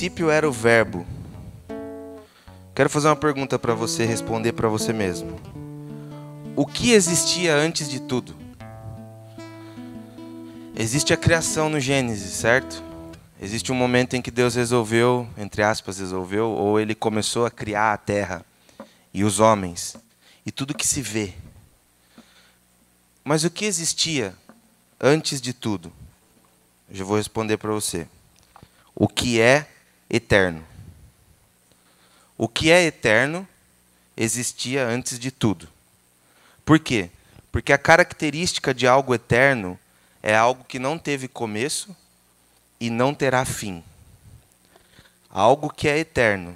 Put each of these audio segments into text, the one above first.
princípio era o Verbo. Quero fazer uma pergunta para você responder para você mesmo. O que existia antes de tudo? Existe a criação no Gênesis, certo? Existe um momento em que Deus resolveu, entre aspas, resolveu, ou ele começou a criar a terra e os homens e tudo que se vê. Mas o que existia antes de tudo? Eu já vou responder para você. O que é eterno? O que é eterno existia antes de tudo. Por quê? Porque a característica de algo eterno é algo que não teve começo e não terá fim. Algo que é eterno.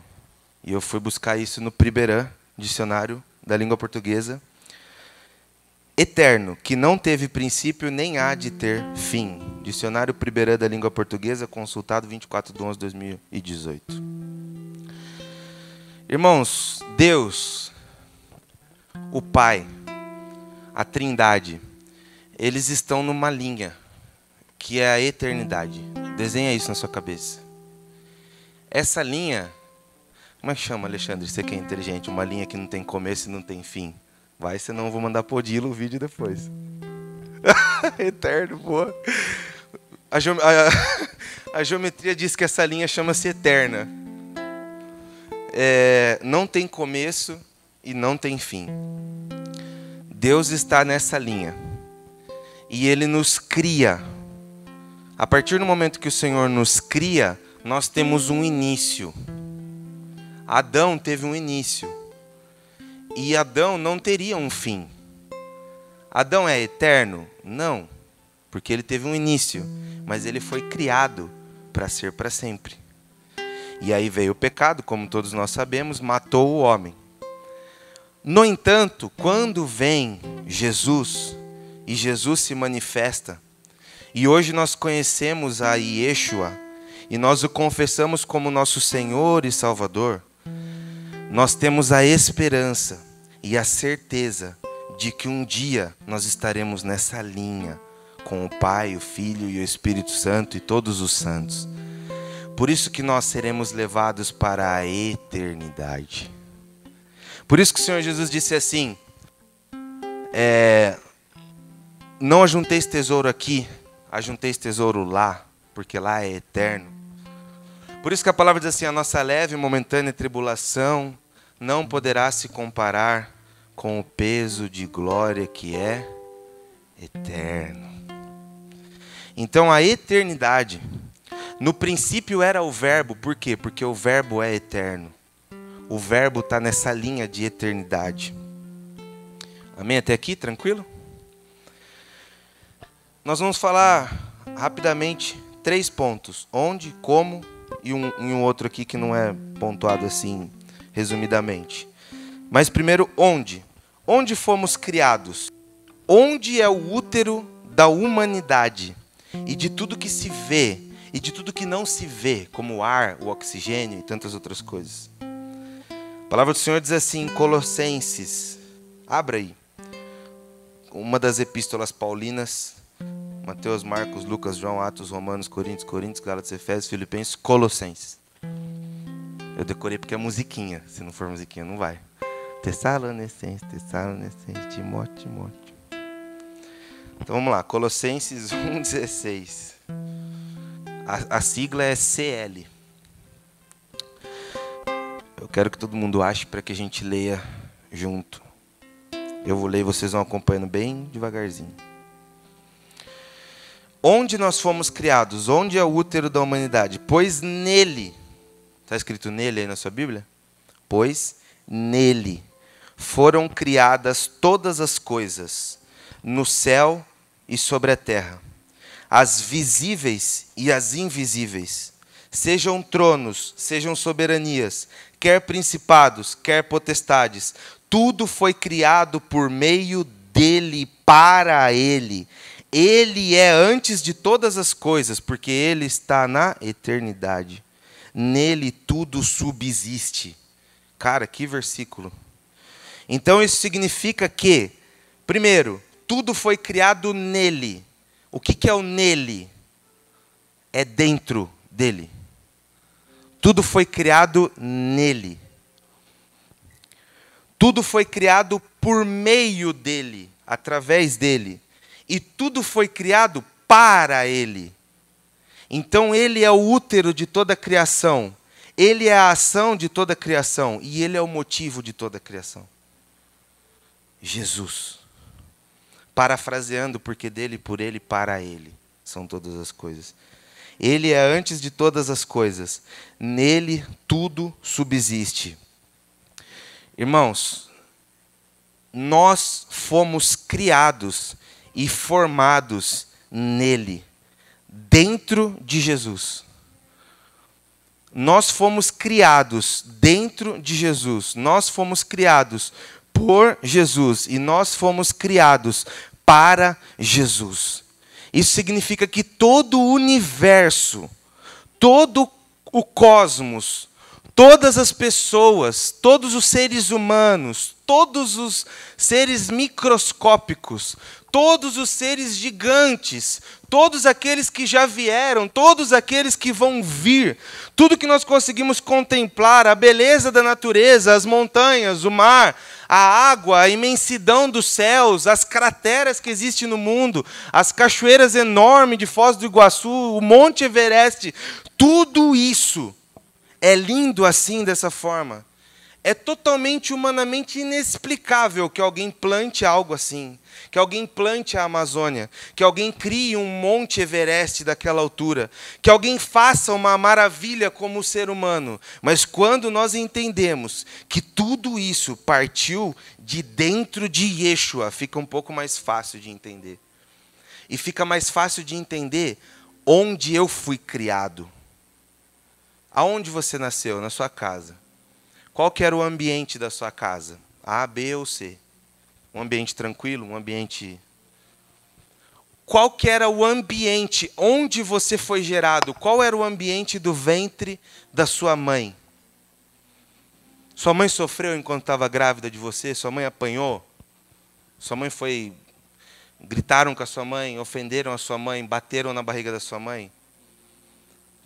E eu fui buscar isso no Priberan, dicionário da língua portuguesa. Eterno, que não teve princípio nem há de ter fim. Dicionário Priberan da língua portuguesa, consultado 24/11/2018. Irmãos, Deus, o Pai, a Trindade, eles estão numa linha, que é a eternidade. Desenha isso na sua cabeça. Essa linha, como é que chama, Alexandre? Você que é inteligente, uma linha que não tem começo e não tem fim. Vai, senão eu vou mandar pro Odilo o vídeo depois. Eterno, boa. A geometria diz que essa linha chama-se eterna. Não tem começo e não tem fim. Deus está nessa linha. E Ele nos cria. A partir do momento que o Senhor nos cria, nós temos um início. Adão teve um início. E Adão não teria um fim. Adão é eterno? Não. Porque ele teve um início. Mas ele foi criado para ser para sempre. E aí veio o pecado, como todos nós sabemos, matou o homem. No entanto, quando vem Jesus, e Jesus se manifesta, e hoje nós conhecemos a Yeshua, e nós o confessamos como nosso Senhor e Salvador, nós temos a esperança e a certeza de que um dia nós estaremos nessa linha com o Pai, o Filho e o Espírito Santo e todos os santos. Por isso que nós seremos levados para a eternidade. Por isso que o Senhor Jesus disse assim, não ajunteis tesouro aqui, ajunteis tesouro lá, porque lá é eterno. Por isso que a palavra diz assim, a nossa leve e momentânea tribulação não poderá se comparar com o peso de glória que é eterno. Então a eternidade, no princípio era o Verbo, por quê? Porque o Verbo é eterno. O Verbo está nessa linha de eternidade. Amém? Até aqui, tranquilo? Nós vamos falar rapidamente 3 pontos. Onde, como e um outro aqui que não é pontuado assim resumidamente. Mas primeiro, onde? Onde fomos criados? Onde é o útero da humanidade? E de tudo que se vê, e de tudo que não se vê, como o ar, o oxigênio e tantas outras coisas. A palavra do Senhor diz assim em Colossenses. Abra aí. Uma das epístolas paulinas. Mateus, Marcos, Lucas, João, Atos, Romanos, Coríntios, Gálatas, Efésios, Filipenses, Colossenses. Eu decorei porque é musiquinha. Se não for musiquinha, não vai. Tessalonicenses, Timóteo. Então vamos lá. Colossenses 1,16. A sigla é CL. Eu quero que todo mundo ache para que a gente leia junto. Eu vou ler e vocês vão acompanhando bem devagarzinho. Onde nós fomos criados? Onde é o útero da humanidade? Pois nele... Está escrito nele aí na sua Bíblia? Pois nele foram criadas todas as coisas, no céu e sobre a terra, as visíveis e as invisíveis, sejam tronos, sejam soberanias, quer principados, quer potestades, tudo foi criado por meio dele, para ele. Ele é antes de todas as coisas, porque ele está na eternidade. Nele tudo subsiste. Cara, que versículo. Então isso significa que, primeiro, tudo foi criado nele. O que é o nele? É dentro dele. tudo foi criado nele. Tudo foi criado por meio dele, através dele. E tudo foi criado para ele. Então ele é o útero de toda a criação. Ele é a ação de toda a criação. E ele é o motivo de toda a criação. Jesus. Parafraseando, porque dele, por ele, para ele são todas as coisas. Ele é antes de todas as coisas. Nele tudo subsiste. Irmãos, nós fomos criados e formados nele, dentro de Jesus. Nós fomos criados dentro de Jesus. Nós fomos criados por Jesus e nós fomos criados para Jesus. Isso significa que todo o universo, todo o cosmos, todas as pessoas, todos os seres humanos, todos os seres microscópicos, todos os seres gigantes, todos aqueles que já vieram, todos aqueles que vão vir, tudo que nós conseguimos contemplar, a beleza da natureza, as montanhas, o mar, a água, a imensidão dos céus, as crateras que existem no mundo, as cachoeiras enormes de Foz do Iguaçu, o Monte Everest, tudo isso é lindo assim, dessa forma. É totalmente humanamente inexplicável que alguém plante algo assim, que alguém plante a Amazônia, que alguém crie um Monte Everest daquela altura, que alguém faça uma maravilha como o ser humano. Mas quando nós entendemos que tudo isso partiu de dentro de Yeshua, fica um pouco mais fácil de entender. E fica mais fácil de entender onde eu fui criado. Aonde você nasceu? Na sua casa. Qual que era o ambiente da sua casa? A, B ou C? Um ambiente tranquilo? Um ambiente... Qual que era o ambiente onde você foi gerado? Qual era o ambiente do ventre da sua mãe? Sua mãe sofreu enquanto estava grávida de você? Sua mãe apanhou? Sua mãe foi... Gritaram com a sua mãe? Ofenderam a sua mãe? Bateram na barriga da sua mãe?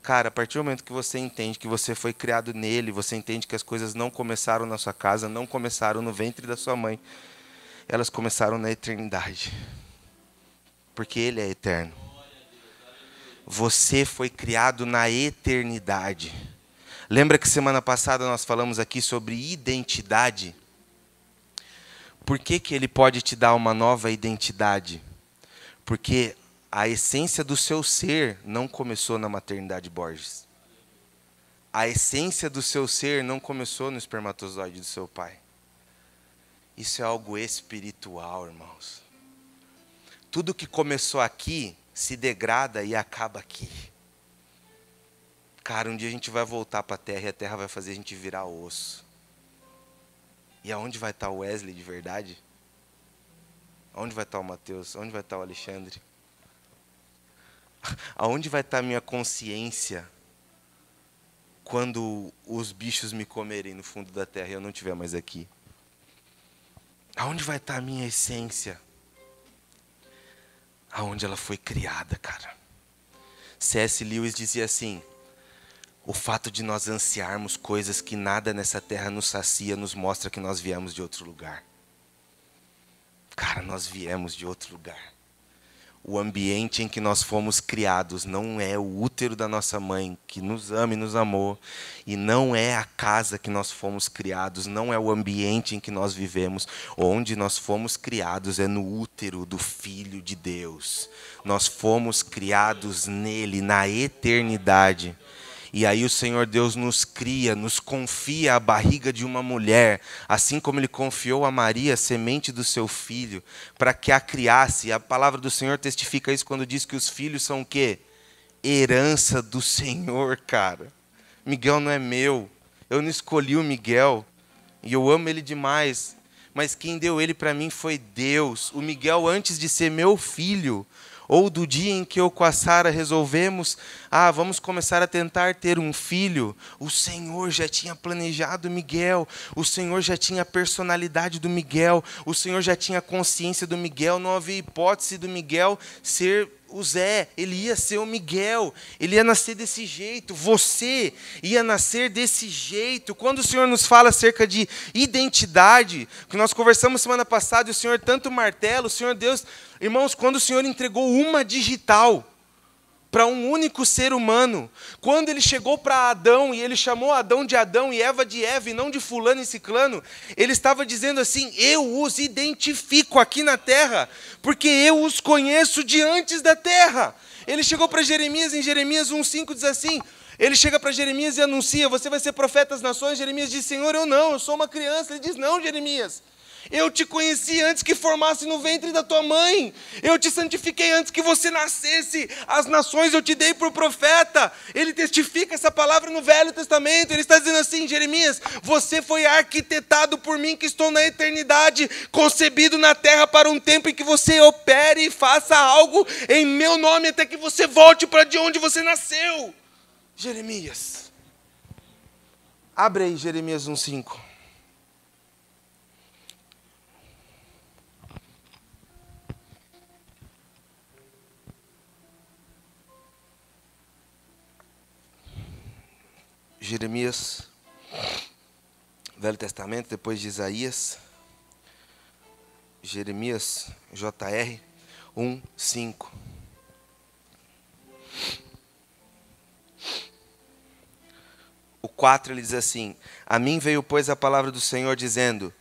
Cara, a partir do momento que você entende que você foi criado nele, você entende que as coisas não começaram na sua casa, não começaram no ventre da sua mãe, elas começaram na eternidade. Porque ele é eterno. Você foi criado na eternidade. Lembra que semana passada nós falamos aqui sobre identidade? Por que que ele pode te dar uma nova identidade? Porque a essência do seu ser não começou na maternidade Borges. A essência do seu ser não começou no espermatozoide do seu pai. Isso é algo espiritual, irmãos. Tudo que começou aqui se degrada e acaba aqui. Cara, um dia a gente vai voltar para a terra e a terra vai fazer a gente virar osso. E aonde vai estar o Wesley de verdade? Aonde vai estar o Mateus? Aonde vai estar o Alexandre? Aonde vai estar a minha consciência quando os bichos me comerem no fundo da terra e eu não estiver mais aqui? Aonde vai estar a minha essência? Aonde ela foi criada, cara. C.S. Lewis dizia assim: o fato de nós ansiarmos coisas que nada nessa terra nos sacia nos mostra que nós viemos de outro lugar. Cara, nós viemos de outro lugar. O ambiente em que nós fomos criados não é o útero da nossa mãe, que nos ama e nos amou, e não é a casa que nós fomos criados, não é o ambiente em que nós vivemos. Onde nós fomos criados é no útero do Filho de Deus. Nós fomos criados nele, na eternidade. E aí o Senhor Deus nos cria, nos confia a barriga de uma mulher, assim como Ele confiou a Maria a semente do seu filho, para que a criasse. E a palavra do Senhor testifica isso quando diz que os filhos são o quê? Herança do Senhor, cara. Miguel não é meu, eu não escolhi o Miguel, e eu amo ele demais, mas quem deu ele para mim foi Deus. O Miguel, antes de ser meu filho, ou do dia em que eu com a Sara resolvemos, vamos começar a tentar ter um filho, o Senhor já tinha planejado o Miguel, o Senhor já tinha a personalidade do Miguel, o Senhor já tinha a consciência do Miguel, não havia hipótese do Miguel ser o Zé, ele ia ser o Miguel, ele ia nascer desse jeito, você ia nascer desse jeito. Quando o Senhor nos fala acerca de identidade, que nós conversamos semana passada, e o Senhor tanto martela, o Senhor Deus, irmãos, quando o Senhor entregou uma digital para um único ser humano, quando ele chegou para Adão, e ele chamou Adão de Adão e Eva de Eva, e não de fulano e ciclano, ele estava dizendo assim: eu os identifico aqui na terra, porque eu os conheço de antes da terra. Ele chegou para Jeremias, em Jeremias 1,5 diz assim, ele chega para Jeremias e anuncia: você vai ser profeta das nações. Jeremias diz: Senhor, eu sou uma criança. Ele diz: não, Jeremias, eu te conheci antes que formasse no ventre da tua mãe. Eu te santifiquei antes que você nascesse. As nações eu te dei por profeta. Ele testifica essa palavra no Velho Testamento. Ele está dizendo assim: Jeremias, você foi arquitetado por mim, que estou na eternidade, concebido na terra para um tempo em que você opere e faça algo em meu nome, até que você volte para de onde você nasceu. Jeremias. Abre aí Jeremias 1,5. Jeremias, Velho Testamento, depois de Isaías. Jeremias, JR 1,5. O 4 ele diz assim: a mim veio, pois, a palavra do Senhor dizendo,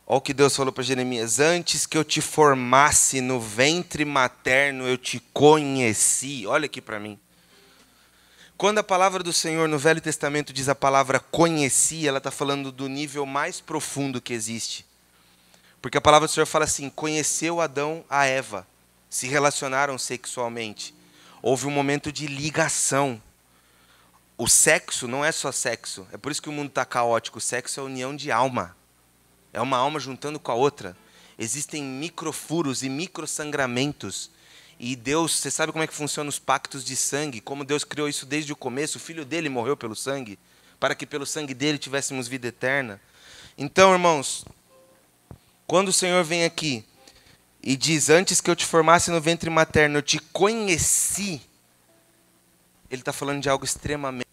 olha o que Deus falou para Jeremias: antes que eu te formasse no ventre materno, eu te conheci. Olha aqui para mim. Quando a palavra do Senhor no Velho Testamento diz a palavra conheci, ela está falando do nível mais profundo que existe. Porque a palavra do Senhor fala assim: conheceu Adão a Eva, se relacionaram sexualmente. Houve um momento de ligação. O sexo não é só sexo. É por isso que o mundo está caótico. O sexo é a união de alma. É uma alma juntando com a outra. Existem microfuros e microsangramentos. E Deus, você sabe como é que funcionam os pactos de sangue? Como Deus criou isso desde o começo. O filho dele morreu pelo sangue, para que pelo sangue dele tivéssemos vida eterna. Então, irmãos, quando o Senhor vem aqui e diz: antes que eu te formasse no ventre materno, eu te conheci, Ele está falando de algo extremamente...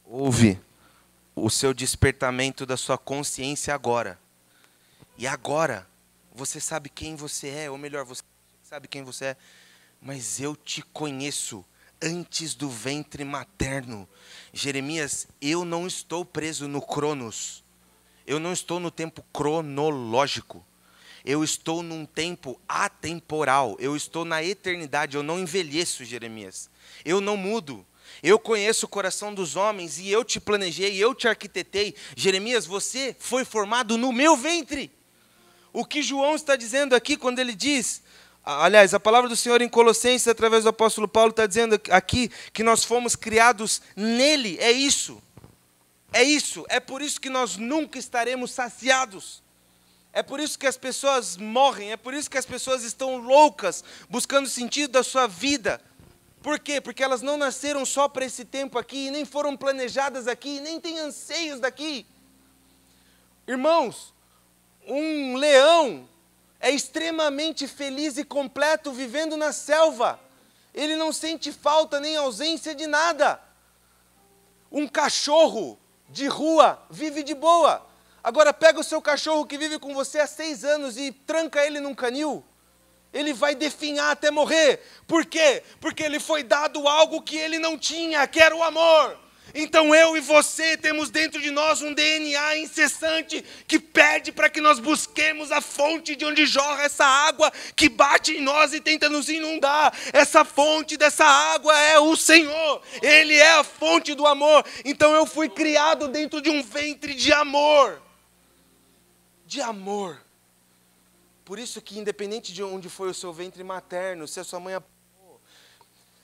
Houve o seu despertamento da sua consciência agora. E agora, você sabe quem você é, ou melhor, você sabe quem você é, mas eu te conheço antes do ventre materno. Jeremias, eu não estou preso no Cronos. Eu não estou no tempo cronológico. Eu estou num tempo atemporal. Eu estou na eternidade. Eu não envelheço, Jeremias. Eu não mudo. Eu conheço o coração dos homens e eu te planejei, eu te arquitetei. Jeremias, você foi formado no meu ventre. O que João está dizendo aqui quando ele diz... Aliás, a palavra do Senhor em Colossenses, através do apóstolo Paulo, está dizendo aqui que nós fomos criados nele. É isso. É isso. É por isso que nós nunca estaremos saciados. É por isso que as pessoas morrem. É por isso que as pessoas estão loucas, buscando o sentido da sua vida. Por quê? Porque elas não nasceram só para esse tempo aqui, nem foram planejadas aqui, nem têm anseios daqui. Irmãos, um leão é extremamente feliz e completo vivendo na selva. Ele não sente falta nem ausência de nada. Um cachorro de rua vive de boa. Agora pega o seu cachorro que vive com você há 6 anos e tranca ele num canil. Ele vai definhar até morrer. Por quê? Porque ele foi dado algo que ele não tinha, que era o amor. Então eu e você temos dentro de nós um DNA incessante que pede para que nós busquemos a fonte de onde jorra essa água que bate em nós e tenta nos inundar. Essa fonte dessa água é o Senhor. Ele é a fonte do amor. Então eu fui criado dentro de um ventre de amor. De amor. Por isso que independente de onde foi o seu ventre materno, se a sua mãe...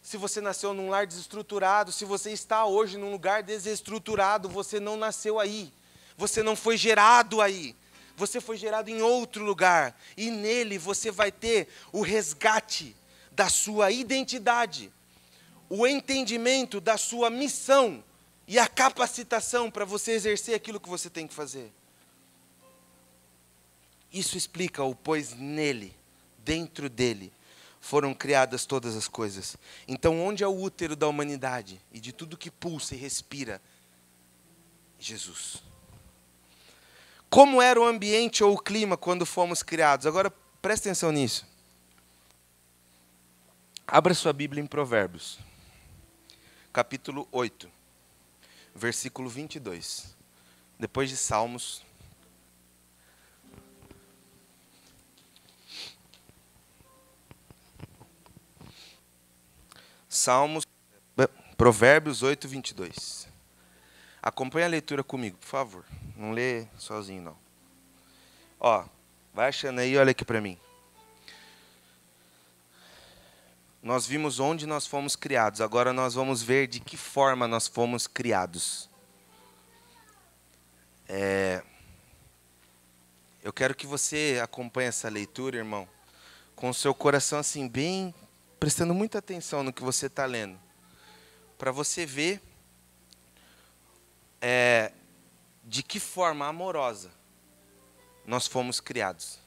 Se você nasceu num lar desestruturado, se você está hoje num lugar desestruturado, você não nasceu aí. Você não foi gerado aí. Você foi gerado em outro lugar. E nele você vai ter o resgate da sua identidade, o entendimento da sua missão e a capacitação para você exercer aquilo que você tem que fazer. Isso explica o pois nele, dentro dele, foram criadas todas as coisas. Então, onde é o útero da humanidade e de tudo que pulsa e respira? Jesus. Como era o ambiente ou o clima quando fomos criados? Agora, presta atenção nisso. Abra sua Bíblia em Provérbios, capítulo 8, versículo 22. Depois de Salmos. Provérbios 8, 22. Acompanhe a leitura comigo, por favor. Não lê sozinho, não. Ó, vai achando aí, olha aqui para mim. Nós vimos onde nós fomos criados. Agora nós vamos ver de que forma nós fomos criados. Eu quero que você acompanhe essa leitura, irmão, com o seu coração assim, bem, prestando muita atenção no que você está lendo. Para você ver de que forma amorosa nós fomos criados.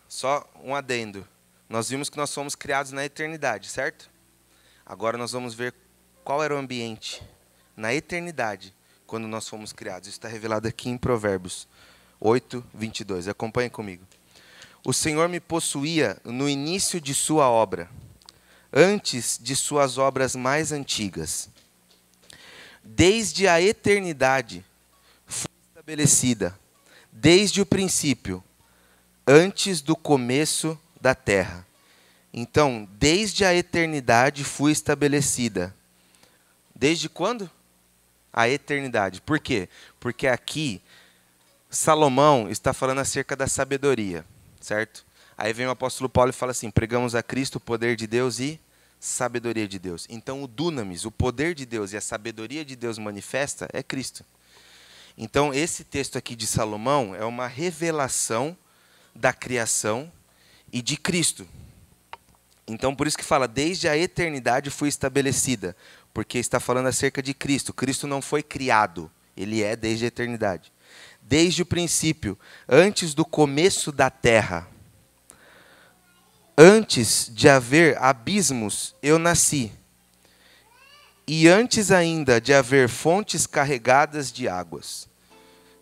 Só um adendo. Nós vimos que nós fomos criados na eternidade, certo? Agora nós vamos ver qual era o ambiente na eternidade quando nós fomos criados. Isso está revelado aqui em Provérbios 8, 22. Acompanhe comigo. O Senhor me possuía no início de sua obra, antes de suas obras mais antigas. Desde a eternidade foi estabelecida, desde o princípio, antes do começo da terra. Então, desde a eternidade fui estabelecida. Desde quando? A eternidade. Por quê? Porque aqui Salomão está falando acerca da sabedoria, certo? Aí vem o apóstolo Paulo e fala assim: pregamos a Cristo o poder de Deus e sabedoria de Deus. Então o dunamis, o poder de Deus e a sabedoria de Deus manifesta é Cristo. Então esse texto aqui de Salomão é uma revelação da criação e de Cristo. Então por isso que fala, desde a eternidade foi estabelecida, porque está falando acerca de Cristo. Cristo não foi criado, ele é desde a eternidade. Desde o princípio, antes do começo da terra. Antes de haver abismos, eu nasci. E antes ainda de haver fontes carregadas de águas.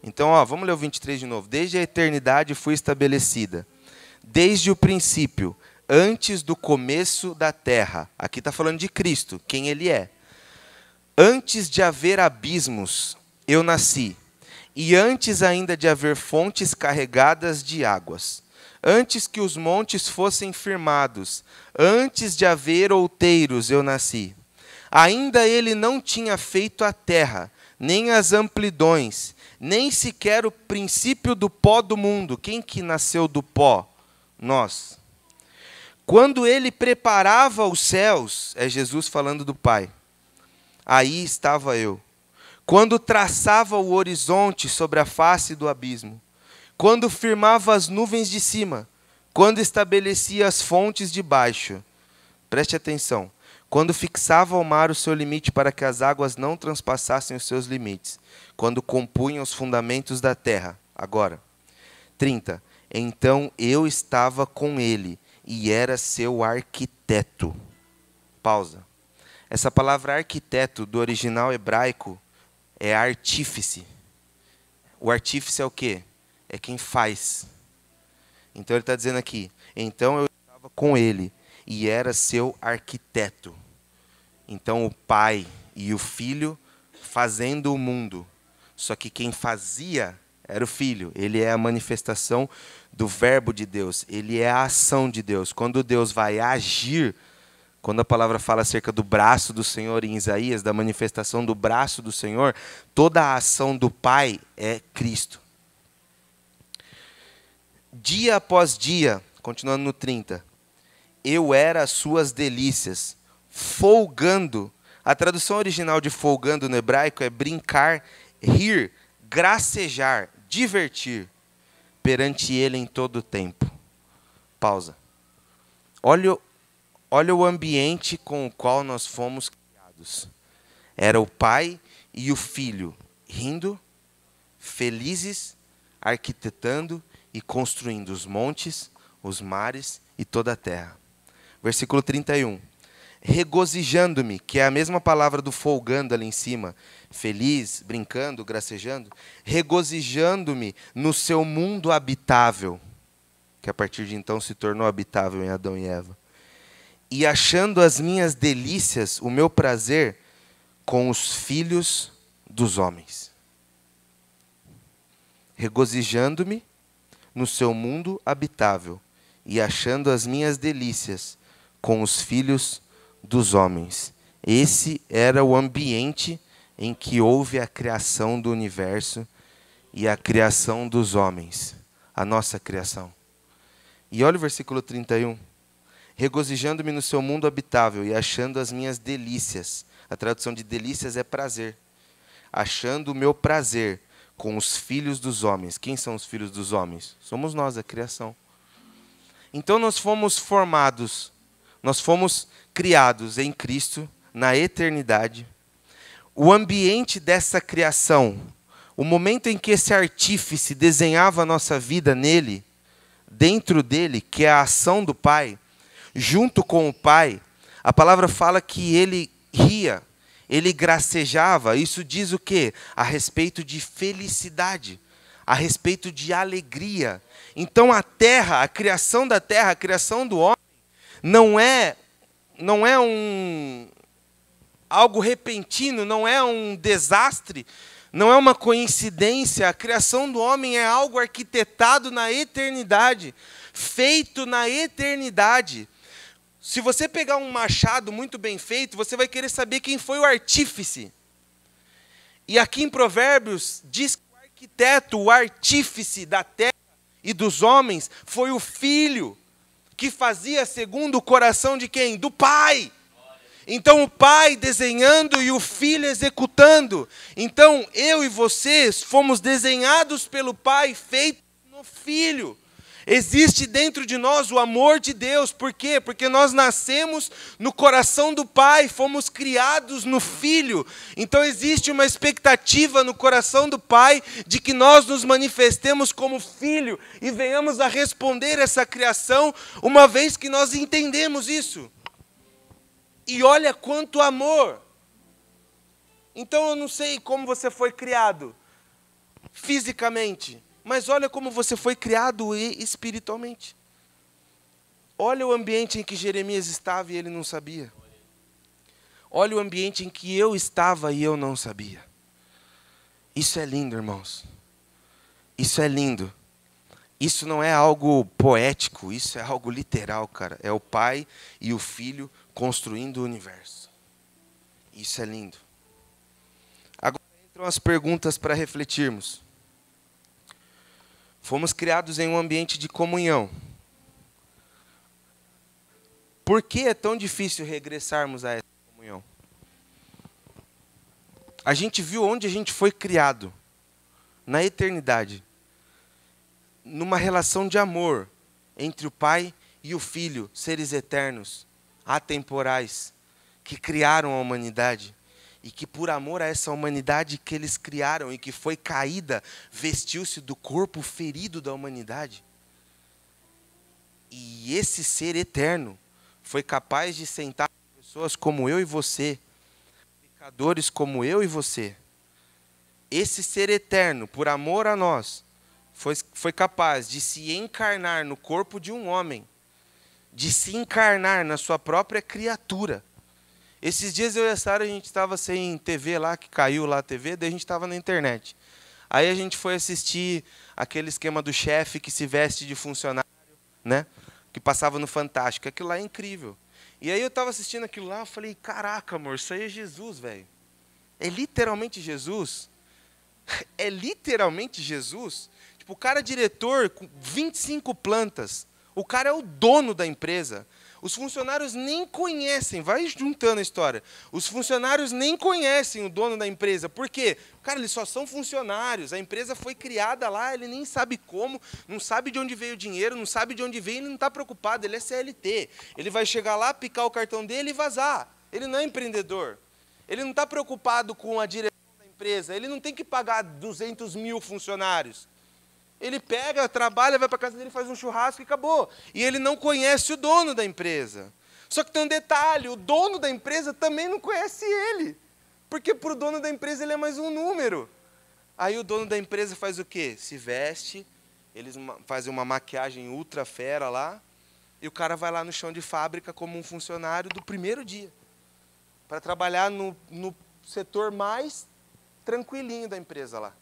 Então, vamos ler o 23 de novo. Desde a eternidade fui estabelecida. Desde o princípio, antes do começo da terra. Aqui está falando de Cristo, quem Ele é. Antes de haver abismos, eu nasci. E antes ainda de haver fontes carregadas de águas. Antes que os montes fossem firmados, antes de haver outeiros, eu nasci. Ainda ele não tinha feito a terra, nem as amplidões, nem sequer o princípio do pó do mundo. Quem que nasceu do pó? Nós. Quando ele preparava os céus, é Jesus falando do Pai, aí estava eu. Quando traçava o horizonte sobre a face do abismo, quando firmava as nuvens de cima, quando estabelecia as fontes de baixo. Preste atenção. Quando fixava ao mar o seu limite para que as águas não transpassassem os seus limites. Quando compunha os fundamentos da terra. Agora, 30. Então eu estava com ele e era seu arquiteto. Pausa. Essa palavra arquiteto do original hebraico é artífice. O artífice é o quê? É quem faz. Então ele está dizendo aqui, então eu estava com ele e era seu arquiteto. Então o Pai e o Filho fazendo o mundo. Só que quem fazia era o Filho. Ele é a manifestação do verbo de Deus. Ele é a ação de Deus. Quando Deus vai agir, quando a palavra fala acerca do braço do Senhor em Isaías, da manifestação do braço do Senhor, toda a ação do Pai é Cristo. Dia após dia, continuando no 30, eu era as suas delícias, folgando. A tradução original de folgando no hebraico é brincar, rir, gracejar, divertir, perante ele em todo o tempo. Pausa. Olha o ambiente com o qual nós fomos criados. Era o Pai e o Filho rindo, felizes, arquitetando e construindo os montes, os mares e toda a terra. Versículo 31. Regozijando-me, que é a mesma palavra do folgando ali em cima, feliz, brincando, gracejando, regozijando-me no seu mundo habitável, que a partir de então se tornou habitável em Adão e Eva, e achando as minhas delícias, o meu prazer, com os filhos dos homens. Regozijando-me no seu mundo habitável, e achando as minhas delícias, com os filhos dos homens. Esse era o ambiente em que houve a criação do universo e a criação dos homens, a nossa criação. E olha o versículo 31. Regozijando-me no seu mundo habitável e achando as minhas delícias. A tradução de delícias é prazer. Achando o meu prazer com os filhos dos homens. Quem são os filhos dos homens? Somos nós, a criação. Então nós fomos formados, nós fomos criados em Cristo, na eternidade. O ambiente dessa criação, o momento em que esse artífice desenhava a nossa vida nele, dentro dele, que é a ação do Pai, junto com o Pai, a palavra fala que ele ria, ele gracejava. Isso diz o quê? A respeito de felicidade, a respeito de alegria. Então a terra, a criação da terra, a criação do homem, não é algo repentino, não é um desastre, não é uma coincidência. A criação do homem é algo arquitetado na eternidade, feito na eternidade. Se você pegar um machado muito bem feito, você vai querer saber quem foi o artífice. E aqui em Provérbios diz que o arquiteto, o artífice da terra e dos homens foi o filho, que fazia segundo o coração de quem? Do pai. Então o pai desenhando e o filho executando. Então eu e vocês fomos desenhados pelo pai, feitos no filho. Existe dentro de nós o amor de Deus. Por quê? Porque nós nascemos no coração do Pai, fomos criados no Filho. Então existe uma expectativa no coração do Pai de que nós nos manifestemos como filho e venhamos a responder essa criação, uma vez que nós entendemos isso. E olha quanto amor! Então eu não sei como você foi criado fisicamente, mas olha como você foi criado espiritualmente. Olha o ambiente em que Jeremias estava e ele não sabia. Olha o ambiente em que eu estava e eu não sabia. Isso é lindo, irmãos. Isso é lindo. Isso não é algo poético, isso é algo literal, cara. É o Pai e o Filho construindo o universo. Isso é lindo. Agora entram as perguntas para refletirmos. Fomos criados em um ambiente de comunhão. Por que é tão difícil regressarmos a essa comunhão? A gente viu onde a gente foi criado, na eternidade, numa relação de amor entre o Pai e o Filho, seres eternos, atemporais, que criaram a humanidade. E que por amor a essa humanidade que eles criaram e que foi caída, vestiu-se do corpo ferido da humanidade. E esse ser eterno foi capaz de sentar pessoas como eu e você, pecadores como eu e você. Esse ser eterno, por amor a nós, foi capaz de se encarnar no corpo de um homem, de se encarnar na sua própria criatura. Esses dias eu e a Sara, a gente estava sem TV lá, que caiu lá a TV, daí a gente estava na internet. Aí a gente foi assistir aquele esquema do chefe que se veste de funcionário, né? Que passava no Fantástico. Aquilo lá é incrível. E aí eu estava assistindo aquilo lá, eu falei, caraca, amor, isso aí é Jesus, velho. É literalmente Jesus. É literalmente Jesus. Tipo, o cara é diretor com 25 plantas. O cara é o dono da empresa. Os funcionários nem conhecem, vai juntando a história. Os funcionários nem conhecem o dono da empresa. Por quê? Cara, eles só são funcionários. A empresa foi criada lá, ele nem sabe como, não sabe de onde veio o dinheiro, não sabe de onde veio, ele não está preocupado, ele é CLT. Ele vai chegar lá, picar o cartão dele e vazar. Ele não é empreendedor. Ele não está preocupado com a direção da empresa. Ele não tem que pagar 200 mil funcionários. Ele pega, trabalha, vai para casa dele, faz um churrasco e acabou. E ele não conhece o dono da empresa. Só que tem um detalhe, o dono da empresa também não conhece ele. Porque para o dono da empresa ele é mais um número. Aí o dono da empresa faz o quê? Se veste, eles fazem uma maquiagem ultra fera lá, e o cara vai lá no chão de fábrica como um funcionário do primeiro dia, para trabalhar no setor mais tranquilinho da empresa lá.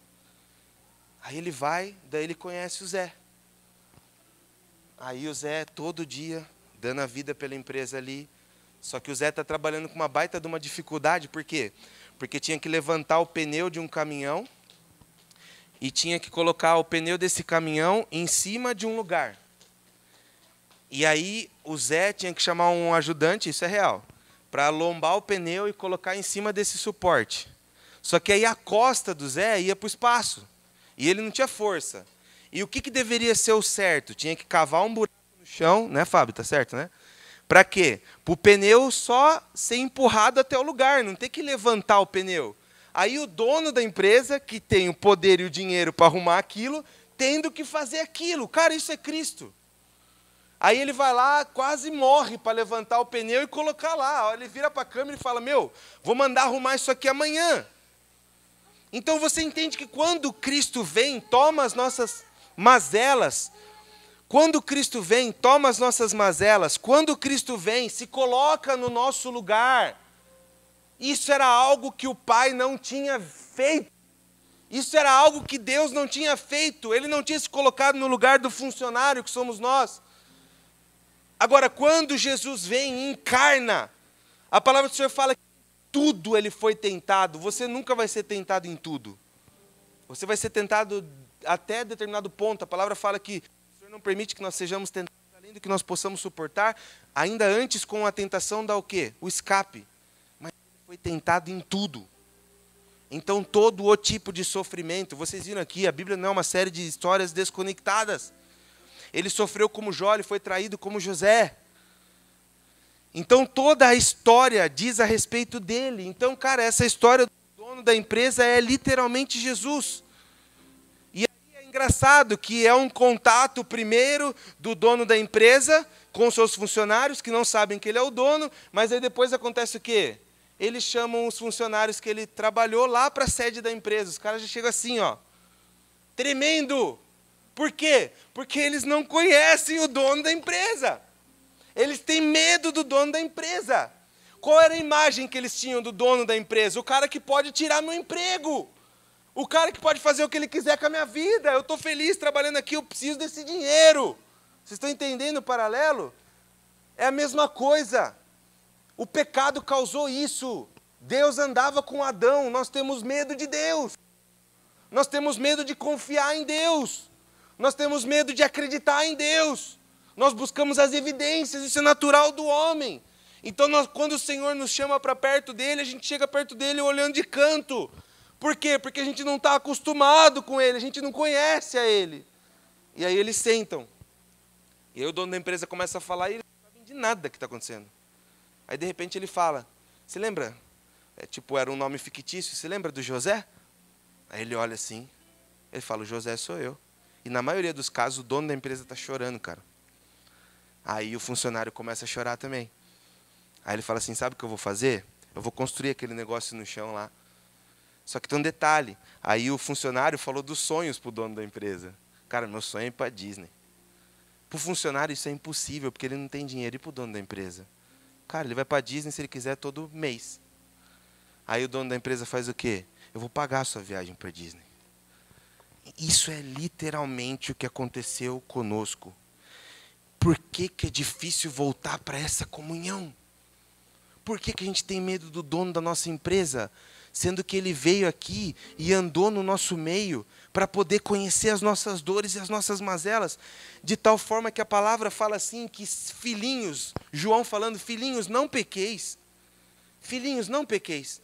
Aí ele vai, daí ele conhece o Zé. Aí o Zé, todo dia, dando a vida pela empresa ali. Só que o Zé está trabalhando com uma baita de uma dificuldade. Por quê? Porque tinha que levantar o pneu de um caminhão e tinha que colocar o pneu desse caminhão em cima de um lugar. E aí o Zé tinha que chamar um ajudante, isso é real, para lombar o pneu e colocar em cima desse suporte. Só que aí a costa do Zé ia para o espaço. E ele não tinha força. E o que deveria ser o certo? Tinha que cavar um buraco no chão, né, Fábio? Tá certo, né? Para quê? Para o pneu só ser empurrado até o lugar, não ter que levantar o pneu. Aí o dono da empresa, que tem o poder e o dinheiro para arrumar aquilo, tendo que fazer aquilo. Cara, isso é Cristo. Aí ele vai lá, quase morre para levantar o pneu e colocar lá. Ele vira para a câmera e fala, vou mandar arrumar isso aqui amanhã. Então você entende que quando Cristo vem, toma as nossas mazelas. Quando Cristo vem, toma as nossas mazelas. Quando Cristo vem, se coloca no nosso lugar. Isso era algo que o Pai não tinha feito. Isso era algo que Deus não tinha feito. Ele não tinha se colocado no lugar do funcionário que somos nós. Agora, quando Jesus vem e encarna, a palavra do Senhor fala que tudo ele foi tentado. Você nunca vai ser tentado em tudo. Você vai ser tentado até determinado ponto. A palavra fala que o Senhor não permite que nós sejamos tentados além do que nós possamos suportar. Ainda antes, com a tentação, dá o quê? O escape. Mas ele foi tentado em tudo. Então, todo o tipo de sofrimento. Vocês viram aqui, a Bíblia não é uma série de histórias desconectadas. Ele sofreu como Jó, ele foi traído como José. Então, toda a história diz a respeito dele. Então, cara, essa história do dono da empresa é literalmente Jesus. E aí é engraçado que é um contato primeiro do dono da empresa com seus funcionários, que não sabem que ele é o dono, mas aí depois acontece o quê? Eles chamam os funcionários que ele trabalhou lá para a sede da empresa. Os caras já chegam assim, ó, tremendo. Por quê? Porque eles não conhecem o dono da empresa. Eles têm medo do dono da empresa. Qual era a imagem que eles tinham do dono da empresa? O cara que pode tirar meu emprego. O cara que pode fazer o que ele quiser com a minha vida. Eu estou feliz trabalhando aqui, eu preciso desse dinheiro. Vocês estão entendendo o paralelo? É a mesma coisa. O pecado causou isso. Deus andava com Adão. Nós temos medo de Deus. Nós temos medo de confiar em Deus. Nós temos medo de acreditar em Deus. Nós buscamos as evidências, isso é natural do homem. Então, quando o Senhor nos chama para perto dele, a gente chega perto dele olhando de canto. Por quê? Porque a gente não está acostumado com ele, a gente não conhece a ele. E aí eles sentam. E aí o dono da empresa começa a falar e ele não sabe de nada que está acontecendo. Aí de repente ele fala, você lembra? Era um nome fictício, você lembra do José? Aí ele olha assim, ele fala, o José sou eu. E na maioria dos casos o dono da empresa está chorando, cara. Aí o funcionário começa a chorar também. Aí ele fala assim, sabe o que eu vou fazer? Eu vou construir aquele negócio no chão lá. Só que tem um detalhe. Aí o funcionário falou dos sonhos para o dono da empresa. Cara, meu sonho é ir para a Disney. Para o funcionário isso é impossível, porque ele não tem dinheiro. E para o dono da empresa? Cara, ele vai para a Disney se ele quiser todo mês. Aí o dono da empresa faz o quê? Eu vou pagar a sua viagem para a Disney. Isso é literalmente o que aconteceu conosco. Por que é difícil voltar para essa comunhão? Por que a gente tem medo do dono da nossa empresa? Sendo que ele veio aqui e andou no nosso meio para poder conhecer as nossas dores e as nossas mazelas. De tal forma que a palavra fala assim, que filhinhos, João falando, filhinhos, não pequeis. Filhinhos, não pequeis.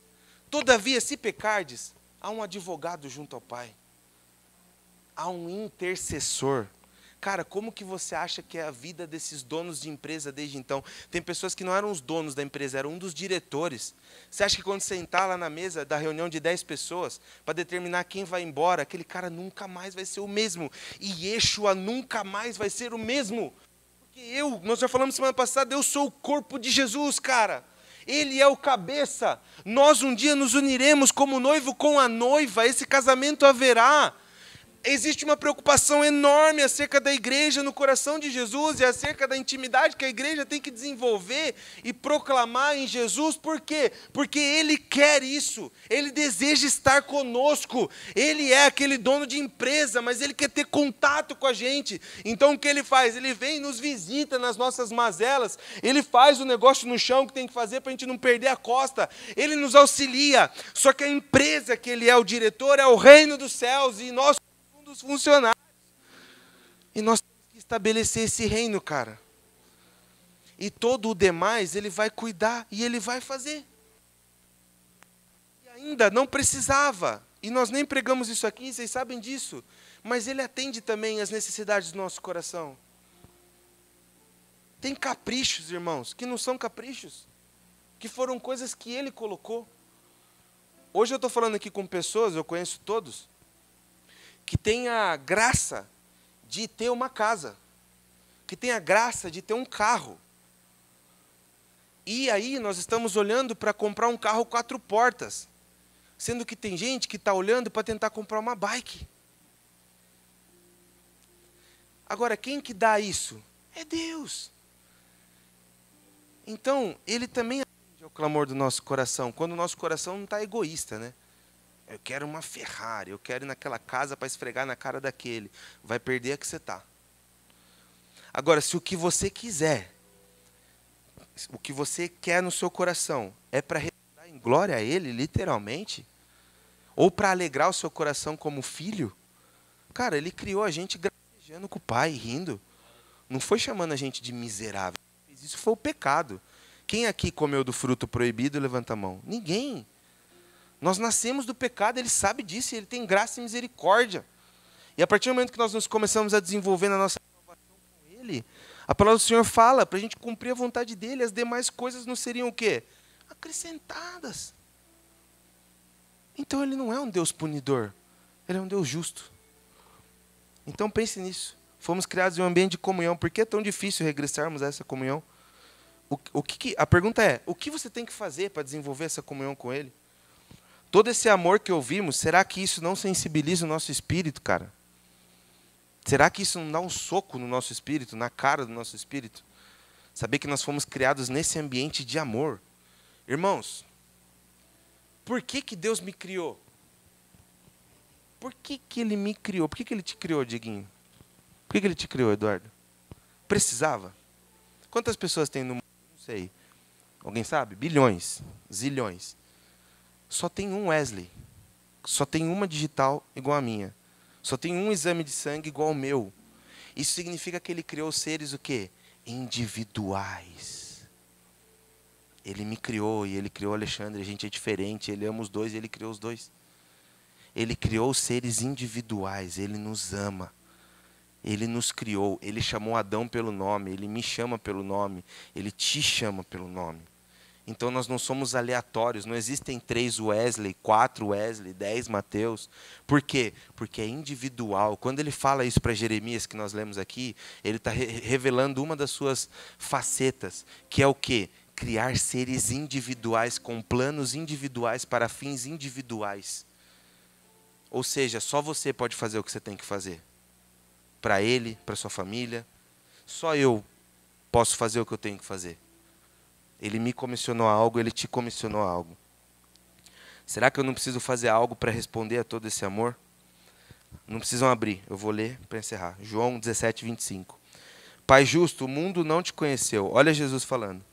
Todavia, se pecardes, há um advogado junto ao Pai. Há um intercessor. Cara, como que você acha que é a vida desses donos de empresa desde então? Tem pessoas que não eram os donos da empresa, eram um dos diretores. Você acha que quando sentar lá na mesa da reunião de 10 pessoas, para determinar quem vai embora, aquele cara nunca mais vai ser o mesmo. E Yeshua nunca mais vai ser o mesmo. Porque nós já falamos semana passada, eu sou o corpo de Jesus, cara. Ele é o cabeça. Nós um dia nos uniremos como noivo com a noiva. Esse casamento haverá. Existe uma preocupação enorme acerca da igreja no coração de Jesus e acerca da intimidade que a igreja tem que desenvolver e proclamar em Jesus. Por quê? Porque Ele quer isso. Ele deseja estar conosco. Ele é aquele dono de empresa, mas Ele quer ter contato com a gente. Então o que Ele faz? Ele vem e nos visita nas nossas mazelas. Ele faz o negócio no chão que tem que fazer para a gente não perder a costa. Ele nos auxilia. Só que a empresa que Ele é o diretor é o reino dos céus e nós dos funcionários. E nós temos que estabelecer esse reino, cara. E todo o demais, Ele vai cuidar e Ele vai fazer. E ainda não precisava. E nós nem pregamos isso aqui, vocês sabem disso. Mas Ele atende também as necessidades do nosso coração. Tem caprichos, irmãos, que não são caprichos. Que foram coisas que Ele colocou. Hoje eu estou falando aqui com pessoas, eu conheço todos, que tem a graça de ter uma casa, que tem a graça de ter um carro. E aí nós estamos olhando para comprar um carro 4 portas, sendo que tem gente que está olhando para tentar comprar uma bike. Agora, quem que dá isso? É Deus. Então, Ele também atende ao clamor do nosso coração, quando o nosso coração não está egoísta, né? Eu quero uma Ferrari, eu quero ir naquela casa para esfregar na cara daquele. Vai perder a que você está. Agora, se o que você quiser, o que você quer no seu coração, é para realizar em glória a Ele, literalmente, ou para alegrar o seu coração como filho, cara, Ele criou a gente gracejando com o Pai, rindo. Não foi chamando a gente de miserável. Isso foi o pecado. Quem aqui comeu do fruto proibido, levanta a mão. Ninguém. Nós nascemos do pecado, Ele sabe disso, Ele tem graça e misericórdia. E a partir do momento que nós nos começamos a desenvolver na nossa salvação com Ele, a palavra do Senhor fala para a gente cumprir a vontade dEle, as demais coisas não seriam o quê? Acrescentadas. Então Ele não é um Deus punidor, Ele é um Deus justo. Então pense nisso. Fomos criados em um ambiente de comunhão. Por que é tão difícil regressarmos a essa comunhão? A pergunta é, o que você tem que fazer para desenvolver essa comunhão com Ele? Todo esse amor que ouvimos, será que isso não sensibiliza o nosso espírito, cara? Será que isso não dá um soco no nosso espírito, na cara do nosso espírito? Saber que nós fomos criados nesse ambiente de amor. Irmãos, por que Deus me criou? Por que Ele me criou? Por que Ele te criou, Dieguinho? Por que Ele te criou, Eduardo? Precisava? Quantas pessoas tem no mundo? Não sei. Alguém sabe? Bilhões, zilhões. Só tem um Wesley. Só tem uma digital igual a minha. Só tem um exame de sangue igual ao meu. Isso significa que Ele criou seres o quê? Individuais. Ele me criou e Ele criou o Alexandre. A gente é diferente. Ele ama os dois e Ele criou os dois. Ele criou seres individuais. Ele nos ama. Ele nos criou. Ele chamou Adão pelo nome. Ele me chama pelo nome. Ele te chama pelo nome. Então nós não somos aleatórios, não existem 3 Wesley, 4 Wesley, 10 Mateus. Por quê? Porque é individual. Quando ele fala isso para Jeremias, que nós lemos aqui, ele está revelando uma das suas facetas, que é o quê? Criar seres individuais, com planos individuais para fins individuais. Ou seja, só você pode fazer o que você tem que fazer. Para ele, para sua família. Só eu posso fazer o que eu tenho que fazer. Ele me comissionou a algo, Ele te comissionou a algo. Será que eu não preciso fazer algo para responder a todo esse amor? Não precisam abrir, eu vou ler para encerrar. João 17, 25. Pai justo, o mundo não te conheceu. Olha Jesus falando.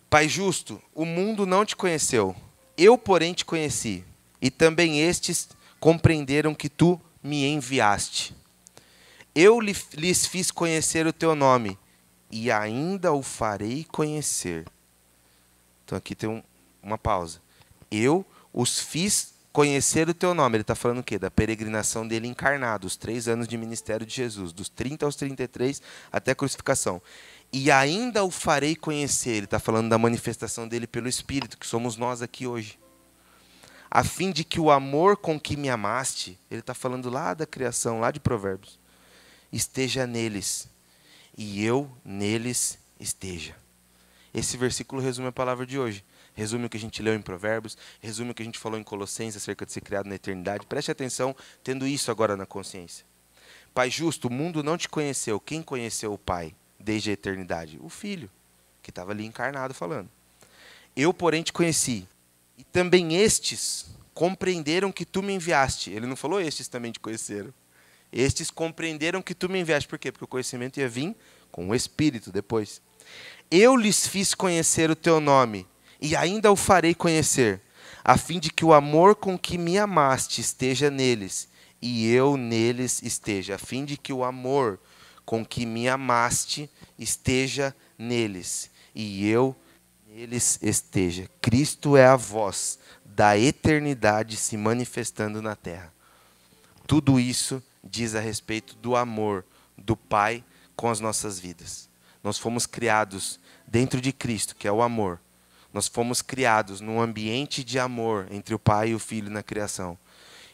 Pai justo, o mundo não te conheceu. Eu, porém, te conheci. E também estes compreenderam que tu me enviaste. Eu lhes fiz conhecer o teu nome. E ainda o farei conhecer. Então aqui tem uma pausa. Eu os fiz conhecer o teu nome. Ele está falando o quê? Da peregrinação dele encarnado, os 3 anos de ministério de Jesus, dos 30 aos 33 até a crucificação. E ainda o farei conhecer. Ele está falando da manifestação dele pelo Espírito, que somos nós aqui hoje. A fim de que o amor com que me amaste, ele está falando lá da criação, lá de Provérbios, esteja neles, e eu neles esteja. Esse versículo resume a palavra de hoje. Resume o que a gente leu em Provérbios, resume o que a gente falou em Colossenses acerca de ser criado na eternidade. Preste atenção, tendo isso agora na consciência. Pai justo, o mundo não te conheceu. Quem conheceu o Pai desde a eternidade? O Filho, que estava ali encarnado falando. Eu, porém, te conheci. E também estes compreenderam que tu me enviaste. Ele não falou estes também te conheceram. Estes compreenderam que tu me enviaste. Por quê? Porque o conhecimento ia vir com o Espírito depois. Eu lhes fiz conhecer o teu nome, e ainda o farei conhecer, a fim de que o amor com que me amaste esteja neles, e eu neles esteja. A fim de que o amor com que me amaste esteja neles, e eu neles esteja. Cristo é a voz da eternidade se manifestando na terra. Tudo isso diz a respeito do amor do Pai com as nossas vidas. Nós fomos criados dentro de Cristo, que é o amor. Nós fomos criados num ambiente de amor entre o Pai e o Filho na criação.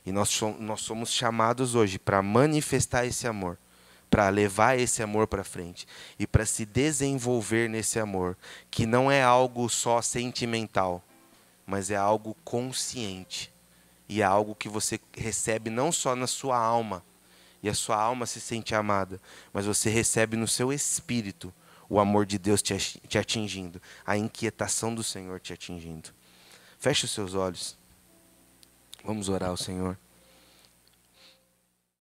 E nós somos chamados hoje para manifestar esse amor, para levar esse amor para frente e para se desenvolver nesse amor, que não é algo só sentimental, mas é algo consciente. E é algo que você recebe não só na sua alma, e a sua alma se sente amada, mas você recebe no seu espírito o amor de Deus te atingindo, a inquietação do Senhor te atingindo. Feche os seus olhos. Vamos orar ao Senhor.